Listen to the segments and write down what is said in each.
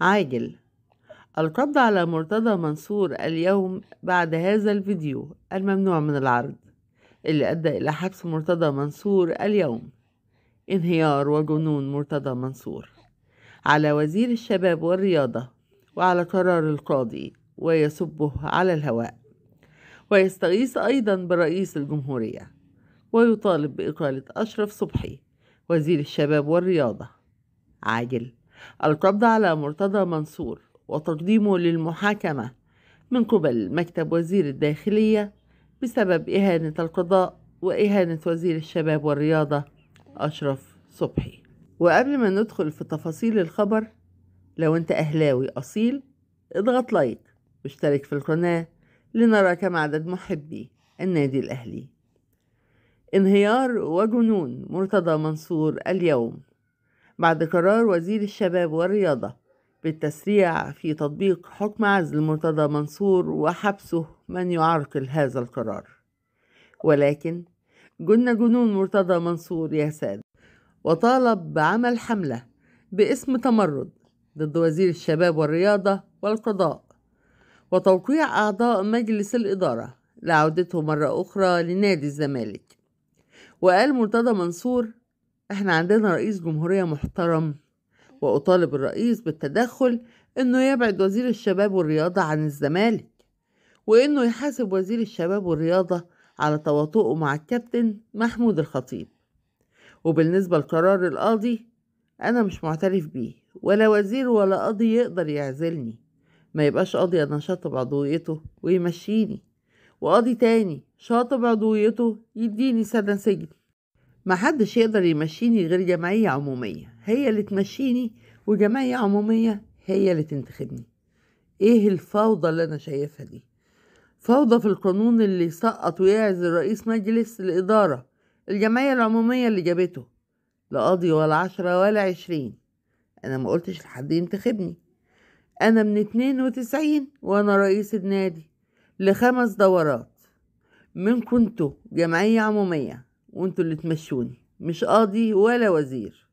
عاجل. القبض على مرتضى منصور اليوم بعد هذا الفيديو الممنوع من العرض اللي أدى إلى حبس مرتضى منصور اليوم. انهيار وجنون مرتضى منصور على وزير الشباب والرياضة وعلى قرار القاضي، ويسبه على الهواء، ويستغيث أيضا برئيس الجمهورية، ويطالب بإقالة أشرف صبحي وزير الشباب والرياضة. عاجل. القبض على مرتضى منصور وتقديمه للمحاكمة من قبل مكتب وزير الداخلية بسبب إهانة القضاء وإهانة وزير الشباب والرياضة أشرف صبحي. وقبل ما ندخل في تفاصيل الخبر، لو أنت أهلاوي أصيل اضغط لايك واشترك في القناة لنرى كم عدد محبي النادي الأهلي. انهيار وجنون مرتضى منصور اليوم بعد قرار وزير الشباب والرياضة بالتسريع في تطبيق حكم عزل مرتضى منصور وحبسه من يعرقل هذا القرار. ولكن جنون مرتضى منصور يا سادة، وطالب بعمل حملة باسم تمرد ضد وزير الشباب والرياضة والقضاء، وتوقيع أعضاء مجلس الإدارة لعودته مرة أخرى لنادي الزمالك. وقال مرتضى منصور: احنا عندنا رئيس جمهورية محترم، وأطالب الرئيس بالتدخل إنه يبعد وزير الشباب والرياضة عن الزمالك، وإنه يحاسب وزير الشباب والرياضة على تواطؤه مع الكابتن محمود الخطيب. وبالنسبة لقرار القاضي، أنا مش معترف بيه، ولا وزير ولا قاضي يقدر يعزلني. ما يبقاش قاضي أنا شاطب عضويته ويمشيني، وقاضي تاني شاطب عضويته يديني سنة سجن. محدش يقدر يمشيني غير جمعية عمومية هي اللي تمشيني، وجمعية عمومية هي اللي تنتخبني. ايه الفوضى اللي انا شايفها دي؟ فوضى في القانون اللي يسقط ويعزل رئيس مجلس الإدارة الجمعية العمومية اللي جابته. لا قاضي ولا 10 ولا 20. انا ما قلتش لحد ينتخبني. انا من 92 وانا رئيس النادي ل5 دورات. من كنتوا جمعية عمومية وانتوا اللي تمشوني، مش قاضي ولا وزير.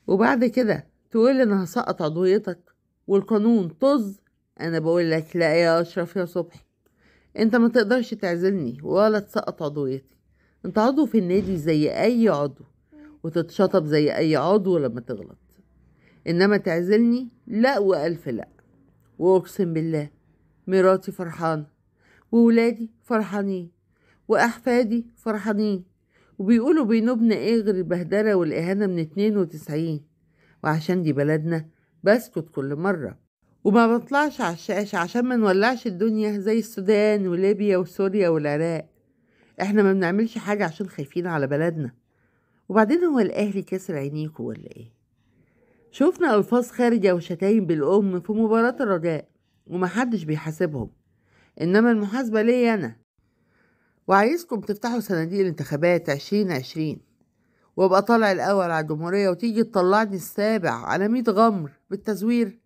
وبعد كده تقول انا هسقط عضويتك والقانون طز. انا بقول لك لا يا اشرف يا صبحي، انت ما تقدرش تعزلني ولا تسقط عضويتي. انت عضو في النادي زي اي عضو، وتتشطب زي اي عضو لما تغلط. انما تعزلني لا والف لا. واقسم بالله مراتي فرحانة، وولادي فرحانين، واحفادي فرحانين، وبيقولوا بينوبنا ايه غير البهدلة والاهانة من 92. وعشان دي بلدنا بسكت كل مرة وما بطلعش على الشاشة عشان ما نولعش الدنيا زي السودان وليبيا وسوريا والعراق. احنا ما بنعملش حاجة عشان خايفين على بلدنا. وبعدين هو الاهلي كسر عينيكوا ولا ايه؟ شوفنا الفاظ خارجة وشتايم بالام في مباراة الرجاء ومحدش بيحاسبهم، انما المحاسبة ليا انا. وعايزكم تفتحوا صناديق الانتخابات 2020 وابقى طالع الاول على الجمهورية وتيجي تطلعني السابع على 100 غمر بالتزوير.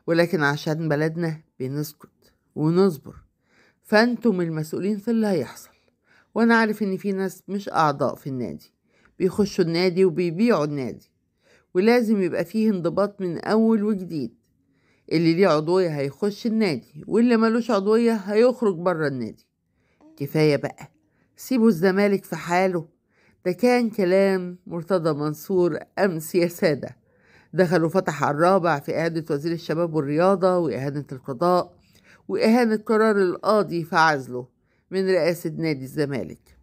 ولكن عشان بلدنا بنسكت ونصبر، فانتم المسؤولين في اللي هيحصل. وانا عارف ان في ناس مش اعضاء في النادي بيخشوا النادي وبيبيعوا النادي، ولازم يبقى فيه انضباط من اول وجديد. اللي ليه عضوية هيخش النادي، واللي ملوش عضوية هيخرج بره النادي. كفاية بقى، سيبوا الزمالك في حاله. ده كان كلام مرتضى منصور امس يا سادة. دخلوا فتح على الرابع في إهانة وزير الشباب والرياضة، وإهانة القضاء، وإهانة قرار القاضي في عزله من رئاسة نادي الزمالك،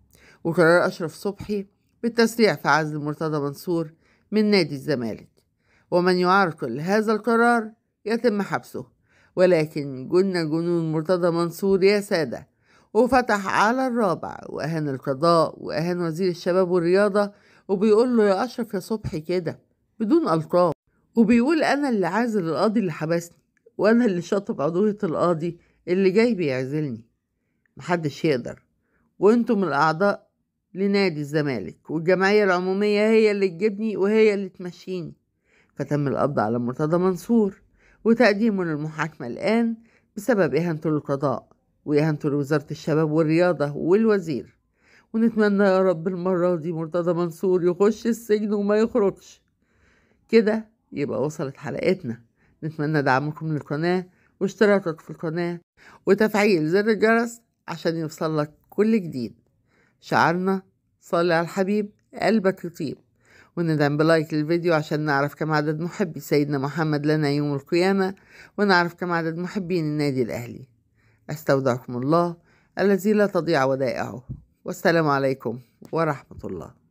وقرار أشرف صبحي بالتسريع في عزل مرتضى منصور من نادي الزمالك. ومن يعرقل هذا القرار يتم حبسه. ولكن جنون مرتضى منصور يا سادة، وفتح على الرابع وأهان القضاء وأهان وزير الشباب والرياضة، وبيقول له يا أشرف يا صبحي كده بدون ألقاب. وبيقول أنا اللي عازل القاضي اللي حبسني، وأنا اللي شاطب عضوية القاضي اللي جاي بيعزلني. محدش يقدر، وانتم الأعضاء لنادي الزمالك، والجمعية العمومية هي اللي تجيبني وهي اللي تمشيني. فتم القبض على مرتضى منصور وتقديمه للمحاكمة الآن بسبب إهانته للقضاء وإهانته لوزارة الشباب والرياضة والوزير. ونتمنى يا رب المرة دي مرتضى منصور يخش السجن وما يخرجش. كده يبقى وصلت حلقتنا. نتمنى دعمكم للقناة واشتراكك في القناة وتفعيل زر الجرس عشان يوصلك كل جديد. شعارنا صلي على الحبيب قلبك يطيب، وندعم بلايك للفيديو عشان نعرف كم عدد محبي سيدنا محمد لنا يوم القيامة، ونعرف كم عدد محبين النادي الأهلي. أستودعكم الله الذي لا تضيع ودائعه، والسلام عليكم ورحمة الله.